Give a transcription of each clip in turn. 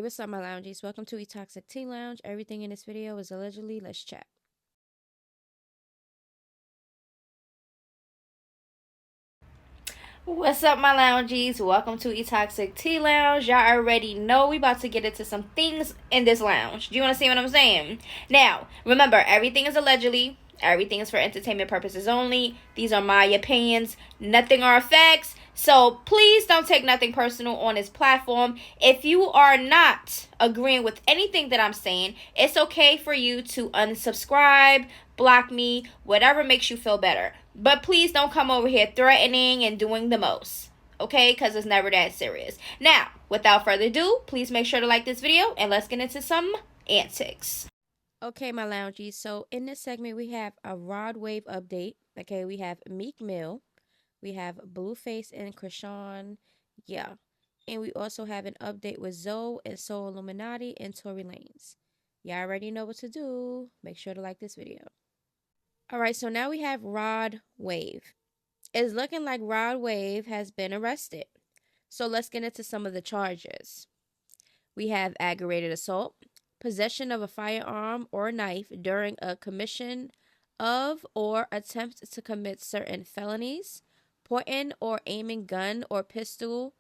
what's up, my loungies? Welcome to Etoxic Tea Lounge. Everything in this video is allegedly. Let's chat. What's up, my loungies? Welcome to Etoxic Tea Lounge. Y'all already know we about to get into some things in this lounge. Do you want to see what I'm saying? Now, remember, everything is allegedly. Everything is for entertainment purposes only. These are my opinions. Nothing are facts. So please don't take nothing personal on this platform. If you are not agreeing with anything that I'm saying, it's okay for you to unsubscribe, block me, whatever makes you feel better. But please don't come over here threatening and doing the most. Okay? Because it's never that serious. Now, without further ado, please make sure to like this video and let's get into some antics. Okay, my loungies. So in this segment, we have a Rodwave update. Okay, we have MEEKMILL. We have BLueface and Chrisean. Yeah. And we also have an update with Zoe and Soul Illuminati and Tory Lanez. Y'all already know what to do. Make sure to like this video. Alright, so now we have Rodwave. It's looking like Rodwave has been arrested. So let's get into some of the charges. We have aggravated assault, possession of a firearm or knife during a commission of or attempt to commit certain felonies, pointing or aiming gun or pistol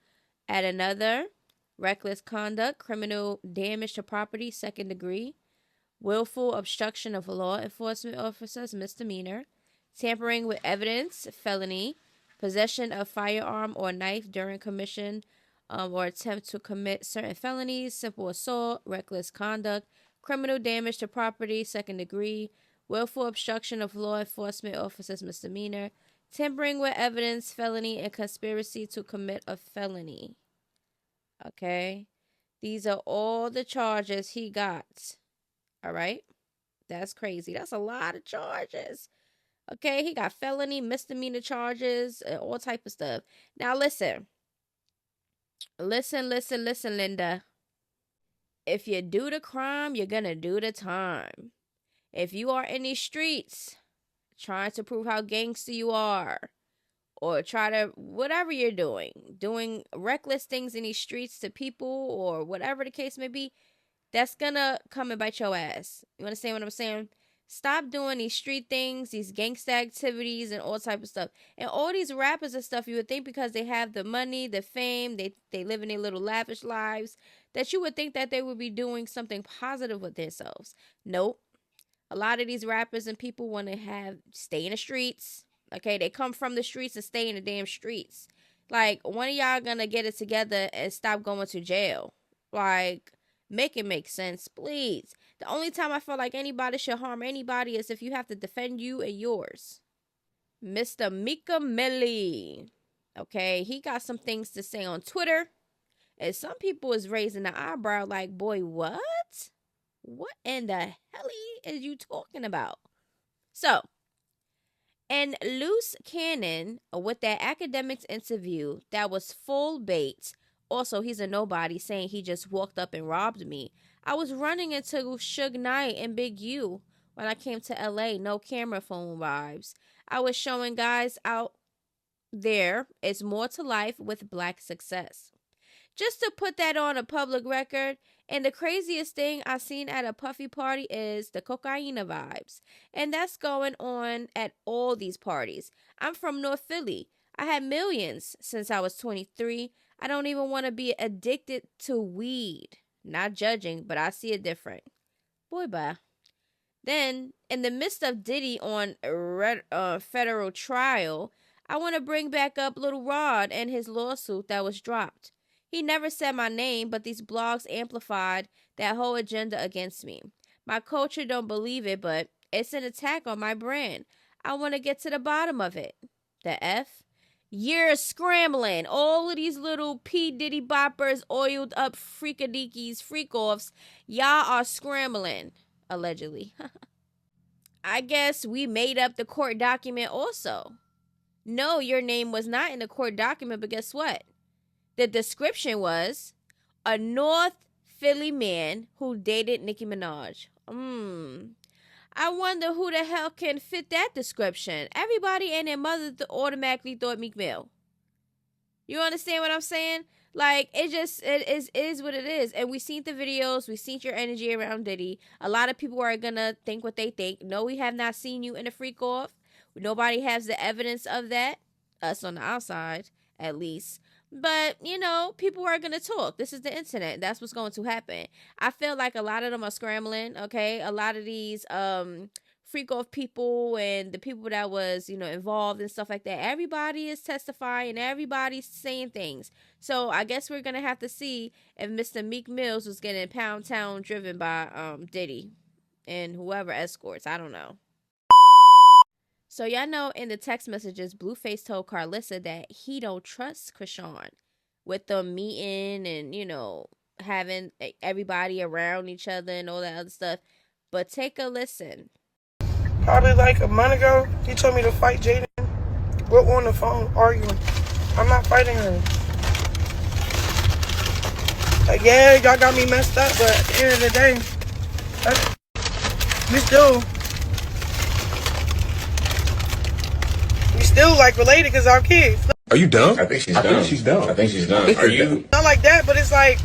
at another, reckless conduct, criminal damage to property, second degree, willful obstruction of law enforcement officers, misdemeanor, tampering with evidence, felony, possession of firearm or knife during commission or attempt to commit certain felonies, simple assault, reckless conduct, criminal damage to property, second degree, willful obstruction of law enforcement officers, misdemeanor, tampering with evidence, felony, and conspiracy to commit a felony. Okay? These are all the charges he got. All right? That's crazy. That's a lot of charges. Okay? He got felony, misdemeanor charges, and all type of stuff. Now, listen. Listen, Linda. If you do the crime, you're gonna do the time. If you are in these streets trying to prove how gangster you are, or try to, whatever you're doing reckless things in these streets to people, or whatever the case may be, that's gonna come and bite your ass. You understand what I'm saying? Stop doing these street things, these gangsta activities, and all type of stuff. And all these rappers and stuff, you would think because they have the money, the fame, they live in their little lavish lives, that you would think that they would be doing something positive with themselves. Nope. A lot of these rappers and people want to stay in the streets. Okay, they come from the streets and stay in the damn streets. Like, when are y'all gonna get it together and stop going to jail? Like, make it make sense, please. The only time I feel like anybody should harm anybody is if you have to defend you and yours. Mr. MEEKMILL. Okay, he got some things to say on Twitter. And some people is raising the eyebrow like, boy, what? What in the hell is you talking about? So, and loose cannon with that academics interview that was full bait. Also, he's a nobody saying he just walked up and robbed me. I was running into Suge Knight and Big U when I came to LA. No camera phone vibes. I was showing guys out there it's more to life with black success. Just to put that on a public record. And the craziest thing I seen at a puffy party is the cocaina vibes. And that's going on at all these parties. I'm from North Philly. I had millions since I was 23. I don't even want to be addicted to weed. Not judging, but I see it different. Boy, bye. Then, in the midst of Diddy on federal trial, I want to bring back up Lil Rod and his lawsuit that was dropped. He never said my name, but these blogs amplified that whole agenda against me. My culture don't believe it, but it's an attack on my brand. I want to get to the bottom of it. The F? You're scrambling. All of these little P. Diddy boppers, oiled up freakadikis, freak-offs, y'all are scrambling, allegedly. I guess we made up the court document also. No, your name was not in the court document, but guess what? The description was a North Philly man who dated Nicki Minaj. I wonder who the hell can fit that description. Everybody and their mother automatically thought Meek Mill. You understand what I'm saying? Like, it is what it is. And we seen the videos, we seen your energy around Diddy. A lot of people are gonna think what they think. No, we have not seen you in a freak off. Nobody has the evidence of that. Us on the outside, at least. But, people are going to talk. This is the internet. That's what's going to happen. I feel like a lot of them are scrambling, okay? A lot of these freak off people and the people that was, involved and stuff like that. Everybody is testifying. Everybody's saying things. So I guess we're going to have to see if Mr. Meek Mills was getting Pound Town driven by Diddy and whoever escorts. I don't know. So y'all know in the text messages, BLueface told Carlissa that he don't trust Chrisean with them meeting and, having everybody around each other and all that other stuff. But take a listen. Probably like a month ago, he told me to fight Jaden. We're on the phone arguing. I'm not fighting her. Like, yeah, y'all got me messed up, but at the end of the day, we still like related because our kids. Are you dumb? I think she's dumb. Are you? Not like that, but it's like,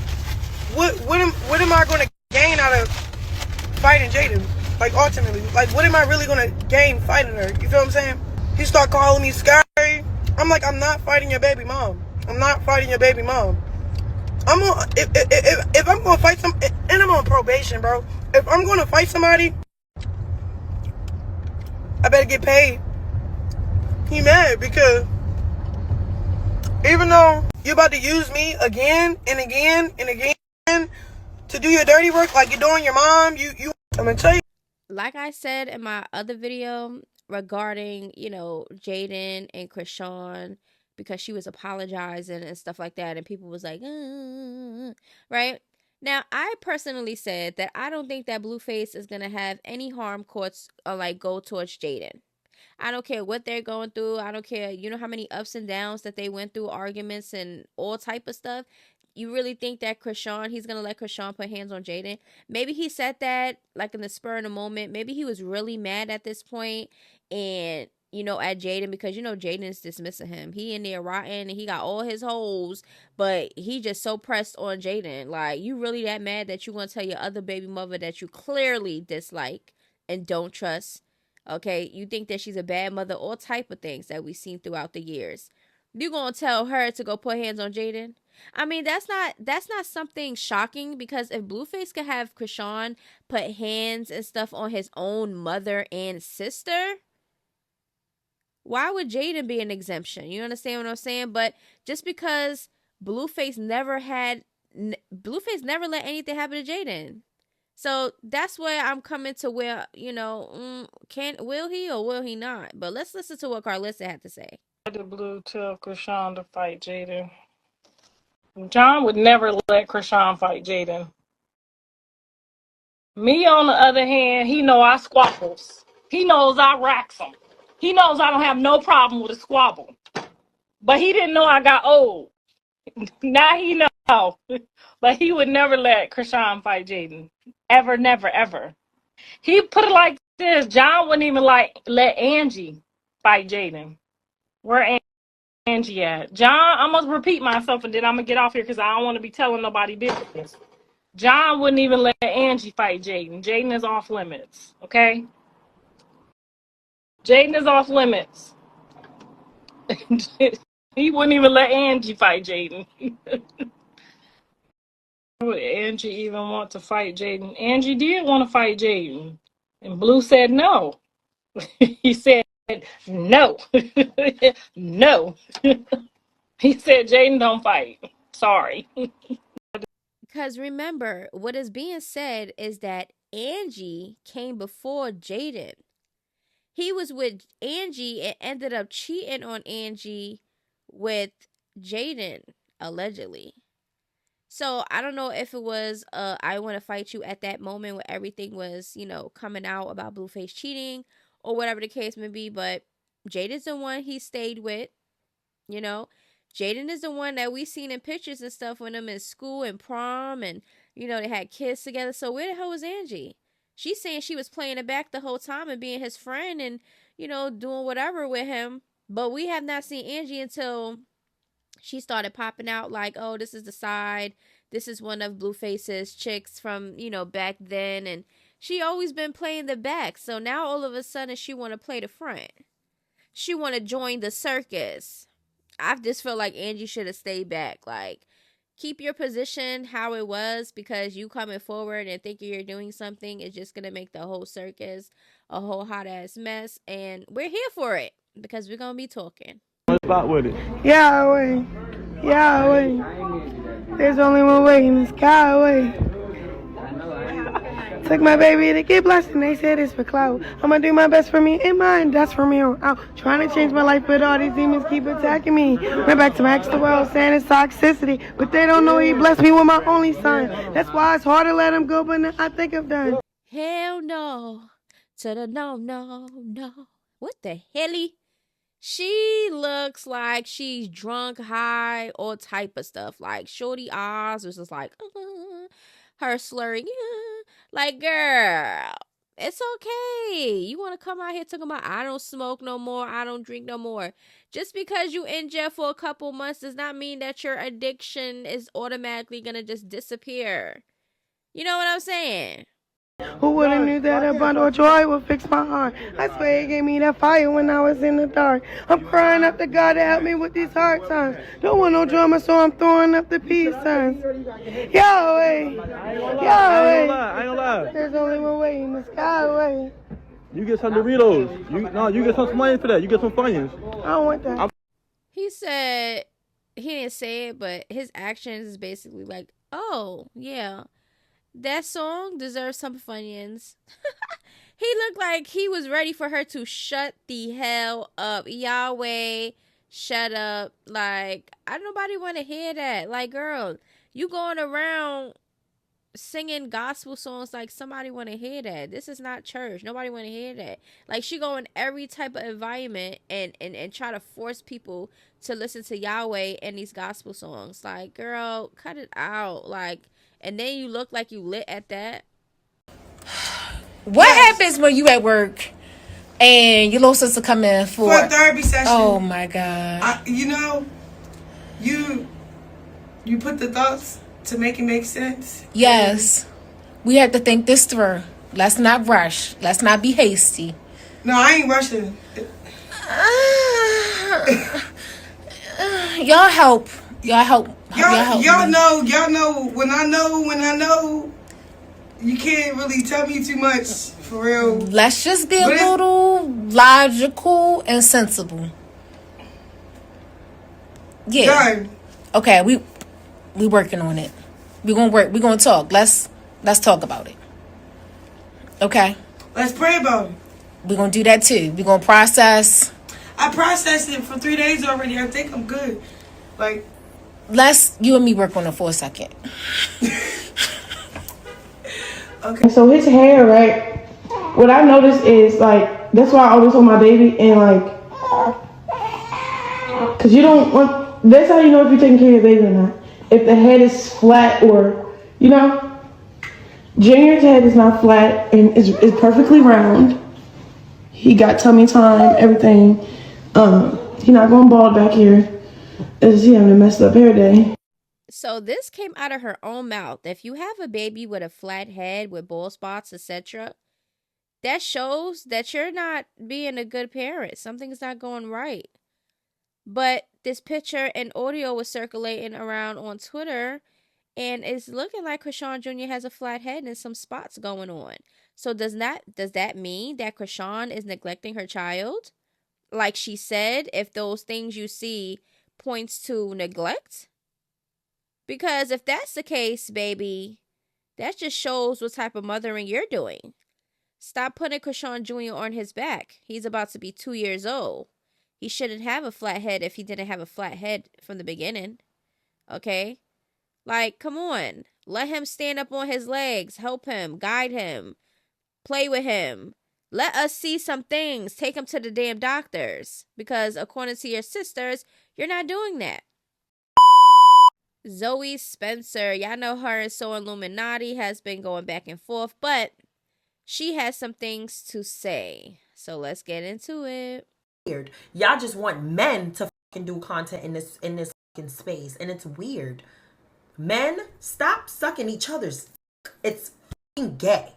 what am I going to gain out of fighting Jaden? Like, ultimately, like, what am I really going to gain fighting her? You feel what I'm saying? He start calling me scary. I'm like, I'm not fighting your baby mom. I'm not fighting your baby mom. If I'm going to fight and I'm on probation, bro. If I'm going to fight somebody, I better get paid. He mad because even though you're about to use me again and again and again to do your dirty work like you're doing your mom, I'm gonna tell you. Like I said in my other video regarding, Jaden and Chrisean, because she was apologizing and stuff like that, and people was like, right? Now, I personally said that I don't think that BLueface is gonna have any harm courts go towards Jaden. I don't care what they're going through. I don't care, how many ups and downs that they went through, arguments and all type of stuff. You really think that he's going to let Chrisean put hands on Jaden? Maybe he said that like in the spur of the moment. Maybe he was really mad at this point and, at Jaden because, Jaden is dismissing him. He in there rotten and he got all his hoes, but he just so pressed on Jaden. Like, you really that mad that you going to tell your other baby mother that you clearly dislike and don't trust? Okay, you think that she's a bad mother, all type of things that we've seen throughout the years. You gonna tell her to go put hands on Jaden? I mean, that's not something shocking, because if BLueface could have Chrisean put hands and stuff on his own mother and sister, why would Jaden be an exemption? You understand what I'm saying? But just because BLueface never let anything happen to Jaden. So that's where I'm coming to where, will he or will he not? But let's listen to what Carlissa had to say. The Blue tell Chrisean to fight Jaden. John would never let Chrisean fight Jaden. Me, on the other hand, he know I squabbles. He knows I racks him. He knows I don't have no problem with a squabble. But he didn't know I got old. Now he know. But he would never let Chrisean fight Jaden. Ever, never, ever. He put it like this. John wouldn't even let Angie fight Jaden. Where Angie at? John, I'm going to repeat myself and then I'm going to get off here because I don't want to be telling nobody business. John wouldn't even let Angie fight Jaden. Jaden is off limits, okay? Jaden is off limits. He wouldn't even let Angie fight Jaden. Would Angie even want to fight Jaden? Angie did want to fight Jaden. And Blue said no. He said no. No. He said Jaden don't fight. Sorry. Because remember, what is being said is that Angie came before Jaden. He was with Angie and ended up cheating on Angie with Jaden, allegedly. So I don't know if it was I want to fight you at that moment where everything was, coming out about BLueface cheating or whatever the case may be. But Jaden's the one he stayed with, Jaden is the one that we seen in pictures and stuff when them in school and prom and, they had kids together. So where the hell was Angie? She's saying she was playing it back the whole time and being his friend and, doing whatever with him. But we have not seen Angie until she started popping out like, oh, this is the side. This is one of BLueface's chicks from, back then. And she always been playing the back. So now all of a sudden she want to play the front. She want to join the circus. I just feel like Angie should have stayed back. Like, keep your position how it was, because you coming forward and thinking you're doing something is just going to make the whole circus a whole hot ass mess. And we're here for it because we're going to be talking. Spot with it. Yahweh, Yahweh, there's only one way in the skyway. Took my baby to get blessed and they said it's for clout. I'ma do my best for me and mine, that's for me on out. Trying to change my life, but all these demons keep attacking me. Went back to max the world, saying it's toxicity. But they don't know he blessed me with my only son. That's why it's hard to let him go, but now I think I'm done. Hell no. To the no, no, no. What the helly? She looks like she's drunk, high, all type of stuff. Like, shorty eyes was just like, her slurring. Like, girl, it's okay. You want to come out here talking about, I don't smoke no more, I don't drink no more. Just because you in jail for a couple months does not mean that your addiction is automatically going to just disappear. You know what I'm saying? Who would've knew that a bundle of joy would fix my heart? I swear he gave me that fire when I was in the dark. I'm crying up to God to help me with these hard times. Don't want no drama, so I'm throwing up the peace signs. Yahweh, Yahweh, I ain't gonna lie. there's only one way in the skyway. You get some Doritos. You get some Funyuns for that. You get some Funyuns. I don't want that. He said, he didn't say it, but his actions is basically like, oh, yeah. That song deserves some Funyuns. He looked like he was ready for her to shut the hell up. Yahweh, shut up. Like, I don't nobody want to hear that. Like, girl, you going around singing gospel songs like somebody want to hear that. This is not church. Nobody want to hear that. Like, she go in every type of environment and try to force people to listen to Yahweh and these gospel songs. Like, girl, cut it out. Like, and then you look like you lit at that. What happens when you at work and your little sister come in for a therapy session? Oh my God! You put the thoughts to make it make sense. Yes, we have to think this through. Let's not rush. Let's not be hasty. No, I ain't rushing. Y'all help. Y'all know when I know you can't really tell me too much for real. Let's just be a little logical and sensible. Yeah. God. Okay, we working on it. We're gonna talk. Let's talk about it. Okay? Let's pray about it. We're gonna do that too. We're gonna process. I processed it for 3 days already. I think I'm good. Like, let's you and me work on it for a second. Okay. So his hair, right? What I noticed is like that's why I always hold my baby and like, cause you don't want. That's how you know if you're taking care of your baby or not. If the head is flat or Junior's head is not flat and is perfectly round. He got tummy time, everything. He not going bald back here. Is he having a messed up hair day? So this came out of her own mouth. If you have a baby with a flat head with bald spots, etc., that shows that you're not being a good parent. Something's not going right. But this picture and audio was circulating around on Twitter, and it's looking like Chrisean Jr. has a flat head and some spots going on. So does that mean that Chrisean is neglecting her child? Like she said, if those things you see points to neglect? Because if that's the case, baby, that just shows what type of mothering you're doing. Stop putting Chrisean Jr. on his back. He's about to be 2 years old. He shouldn't have a flat head if he didn't have a flat head from the beginning. Okay? Like, come on. Let him stand up on his legs. Help him. Guide him. Play with him. Let us see some things. Take him to the damn doctors. Because according to your sisters, you're not doing that. Zoe Spencer, y'all know her and So Illuminati has been going back and forth, but she has some things to say. So let's get into it. Y'all just want men to fucking do content in this space, and it's weird. Men, stop sucking each other's. It's fucking gay.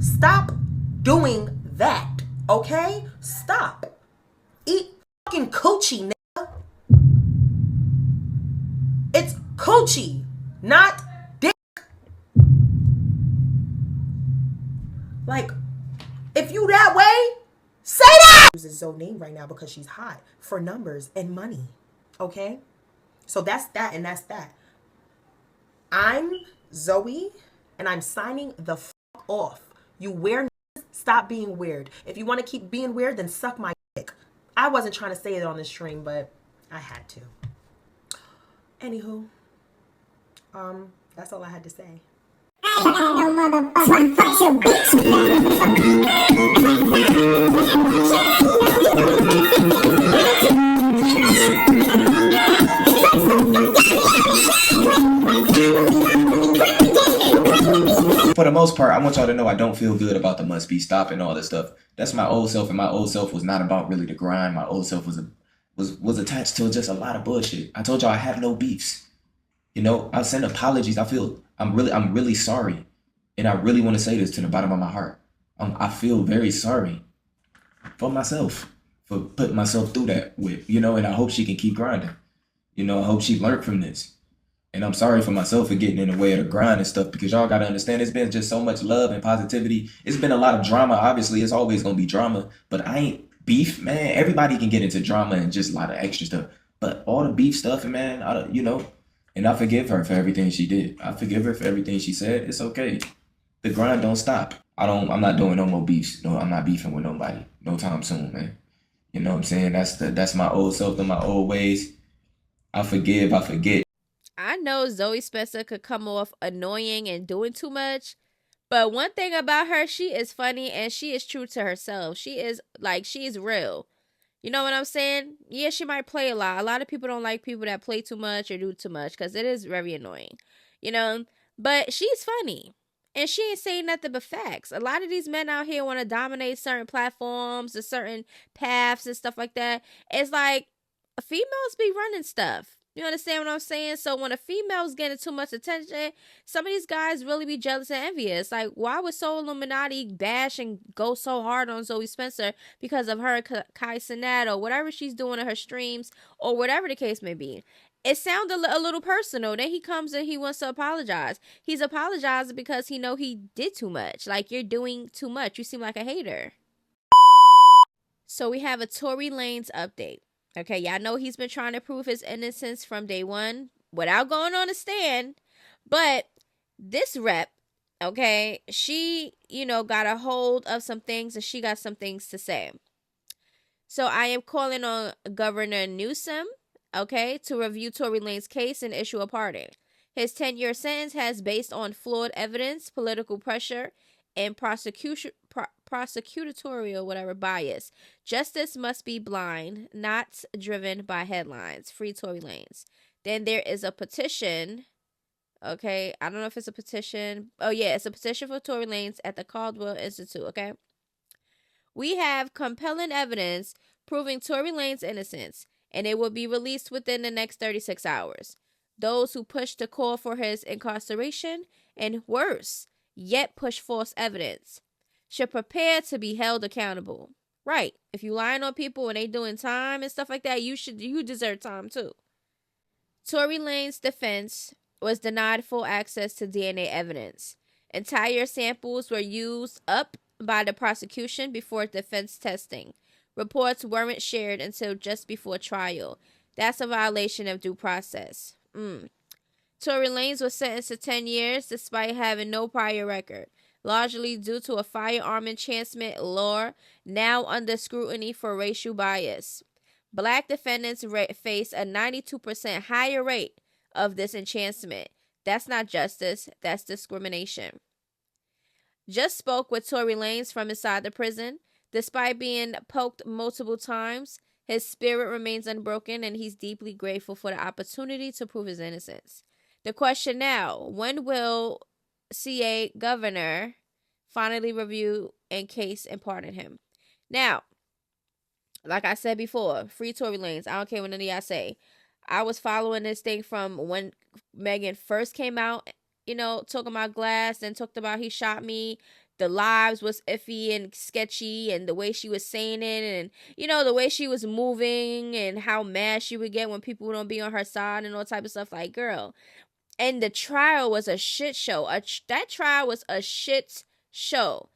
Stop doing that, okay? Stop. Eat fucking coochie, nigga. It's coochie, not dick. Like, if you that way, say that! Uses Zoe name right now because she's hot for numbers and money, okay? So that's that and that's that. I'm Zoe, and I'm signing the fuck off. You weird, stop being weird. If you want to keep being weird, then suck my dick. I wasn't trying to say it on the stream, but I had to. Anywho, that's all I had to say. For the most part, I want y'all to know I don't feel good about the must be stopping all this stuff. That's my old self, and my old self was not about really the grind. My old self was attached to just a lot of bullshit. I told y'all I have no beefs. You know, I send apologies. I'm really sorry, and I really want to say this to the bottom of my heart. I feel very sorry for myself for putting myself through that with, you know, and I hope she can keep grinding. You know, I hope she learned from this. And I'm sorry for myself for getting in the way of the grind and stuff, because y'all got to understand, it's been just so much love and positivity. It's been a lot of drama. Obviously, it's always going to be drama, but I ain't beef, man. Everybody can get into drama and just a lot of extra stuff. But all the beef stuff, man, you know, and I forgive her for everything she did. I forgive her for everything she said. It's okay. The grind don't stop. I'm not doing no more beefs. No, I'm not beefing with nobody no time soon, man. You know what I'm saying? That's my old self and my old ways. I forgive, I forget. I know Zoe Spencer could come off annoying and doing too much, but one thing about her, she is funny and she is true to herself. She's real. You know what I'm saying? Yeah, she might play a lot. A lot of people don't like people that play too much or do too much because it is very annoying, you know? But she's funny. And she ain't saying nothing but facts. A lot of these men out here want to dominate certain platforms and certain paths and stuff like that. It's like, females be running stuff. You understand what I'm saying? So when a female's getting too much attention, some of these guys really be jealous and envious. Like, why would Soul Illuminati bash and go so hard on Zoe Spencer because of her Kai Cenat or whatever she's doing in her streams or whatever the case may be? It sounded a little personal. Then he comes and he wants to apologize. He's apologizing because he know he did too much. Like, you're doing too much. You seem like a hater. So we have a Tory Lanez update. Okay, y'all know he's been trying to prove his innocence from day one without going on a stand. But this rep, okay, she, you know, got a hold of some things and she got some things to say. So I am calling on Governor Newsom, okay, to review Tory Lanez's case and issue a pardon. His 10-year sentence has based on flawed evidence, political pressure, and prosecutorial whatever bias. Justice must be blind, not driven by headlines. Free Tory Lanez. Then there is a petition. Okay, I don't know if it's a petition. Oh yeah, it's a petition for Tory Lanez at the Caldwell Institute. Okay, we have compelling evidence proving Tory Lanez's innocence, and it will be released within the next 36 hours. Those who push to call for his incarceration, and worse, yet push false evidence, should prepare to be held accountable. Right. If you lying on people and they doing time and stuff like that, you deserve time too. Tory Lanez's defense was denied full access to DNA evidence. Entire samples were used up by the prosecution before defense testing. Reports weren't shared until just before trial. That's a violation of due process. Tory Lanez was sentenced to 10 years despite having no prior record, largely due to a firearm enhancement law now under scrutiny for racial bias. Black defendants face a 92% higher rate of this enhancement. That's not justice, that's discrimination. Just spoke with Tory Lanez from inside the prison. Despite being poked multiple times, his spirit remains unbroken and he's deeply grateful for the opportunity to prove his innocence. The question now, when will CA governor finally review and case and pardon him? Now, like I said before, free Tory Lanez. I don't care what none of y'all say. I was following this thing from when Megan first came out, you know, talking about Glass and talked about he shot me. The lives was iffy and sketchy, and the way she was saying it, and, you know, the way she was moving and how mad she would get when people don't be on her side and all type of stuff. Like, girl. And the trial was a shit show. That trial was a shit show.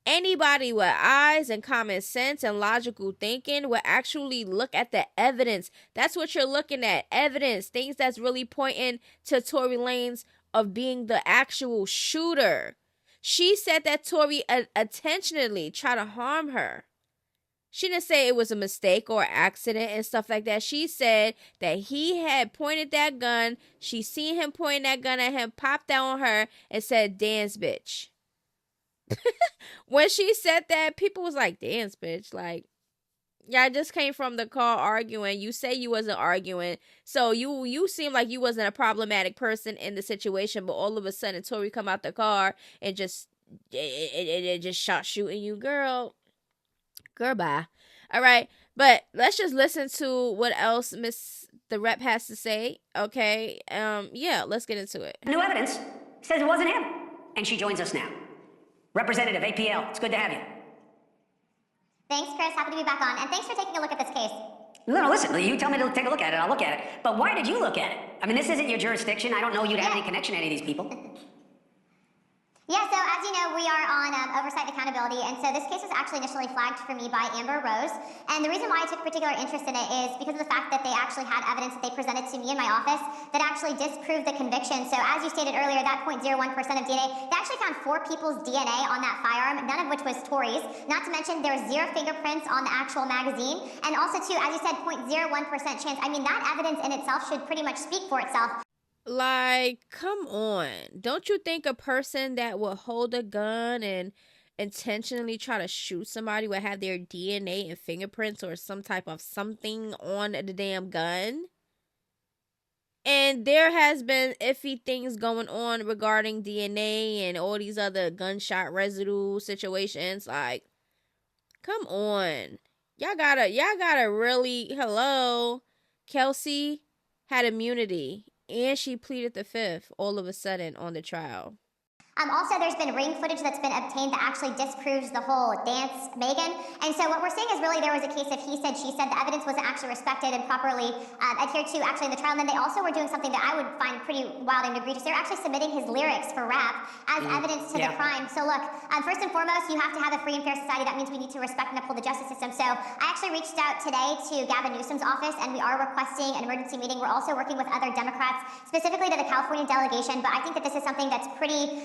Anybody with eyes and common sense and logical thinking would actually look at the evidence. That's what you're looking at. Evidence. Things that's really pointing to Tory Lanez of being the actual shooter. She said that Tory intentionally tried to harm her. She didn't say it was a mistake or accident and stuff like that. She said that he had pointed that gun. She seen him pointing that gun at him, popped that on her, and said, "Dance, bitch." When she said that, people was like, "Dance, bitch." Like, yeah, I just came from the car arguing. You say you wasn't arguing. So you seem like you wasn't a problematic person in the situation, but all of a sudden Tory come out the car and just shot shooting you, girl. Bye. All right, but let's just listen to what else Miss the Rep has to say. Okay, yeah, let's get into it. New evidence says it wasn't him, and she joins us now. Representative APL, it's good to have you. Thanks, Chris. Happy to be back on, and thanks for taking a look at this case. No, listen, you tell me to take a look at it, I'll look at it. But why did you look at it? I mean, this isn't your jurisdiction. I don't know you'd have any connection to any of these people. Yeah, so as you know, we are on oversight and accountability, and so this case was actually initially flagged for me by Amber Rose, and the reason why I took particular interest in it is because of the fact that they actually had evidence that they presented to me in my office that actually disproved the conviction. So as you stated earlier, that 0.01% of DNA, they actually found 4 people's DNA on that firearm, none of which was Tory's. Not to mention there was 0 fingerprints on the actual magazine, and also too, as you said, 0.01% chance. I mean, that evidence in itself should pretty much speak for itself. Like, come on. Don't you think a person that would hold a gun and intentionally try to shoot somebody would have their DNA and fingerprints or some type of something on the damn gun? And there has been iffy things going on regarding DNA and all these other gunshot residue situations. Like, come on. Y'all gotta really, hello. Kelsey had immunity. And she pleaded the 5th all of a sudden on the trial. Also, there's been ring footage that's been obtained that actually disproves the whole dance, Megan. And so what we're saying is really there was a case of he said, she said. The evidence wasn't actually respected and properly adhered to actually in the trial. And then they also were doing something that I would find pretty wild and egregious. They're actually submitting his lyrics for rap as evidence to the crime. So look, first and foremost, you have to have a free and fair society. That means we need to respect and uphold the justice system. So I actually reached out today to Gavin Newsom's office, and we are requesting an emergency meeting. We're also working with other Democrats, specifically to the California delegation. But I think that this is something that's pretty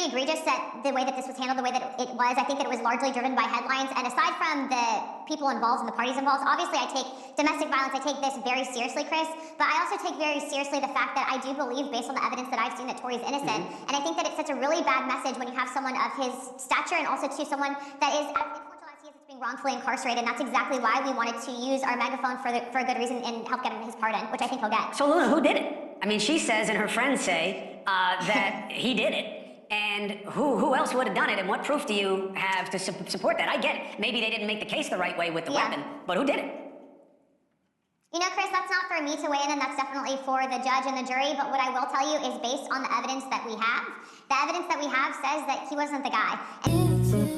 egregious, that the way that this was handled, the way that it was. I think that it was largely driven by headlines. And aside from the people involved and the parties involved, obviously I take domestic violence, I take this very seriously, Chris. But I also take very seriously the fact that I do believe, based on the evidence that I've seen, that Tory's innocent. And I think that it sets a really bad message when you have someone of his stature and also to someone that is as influential as he is, that's being wrongfully incarcerated. And that's exactly why we wanted to use our megaphone for a good reason and help get him his pardon, which I think he'll get. So Luna, who did it? I mean, she says and her friends say that he did it. And who else would have done it? And what proof do you have to support that? I get it. Maybe they didn't make the case the right way with the weapon, but who did it? You know, Chris, that's not for me to weigh in, and that's definitely for the judge and the jury. But what I will tell you is based on the evidence that we have, the evidence that we have says that he wasn't the guy.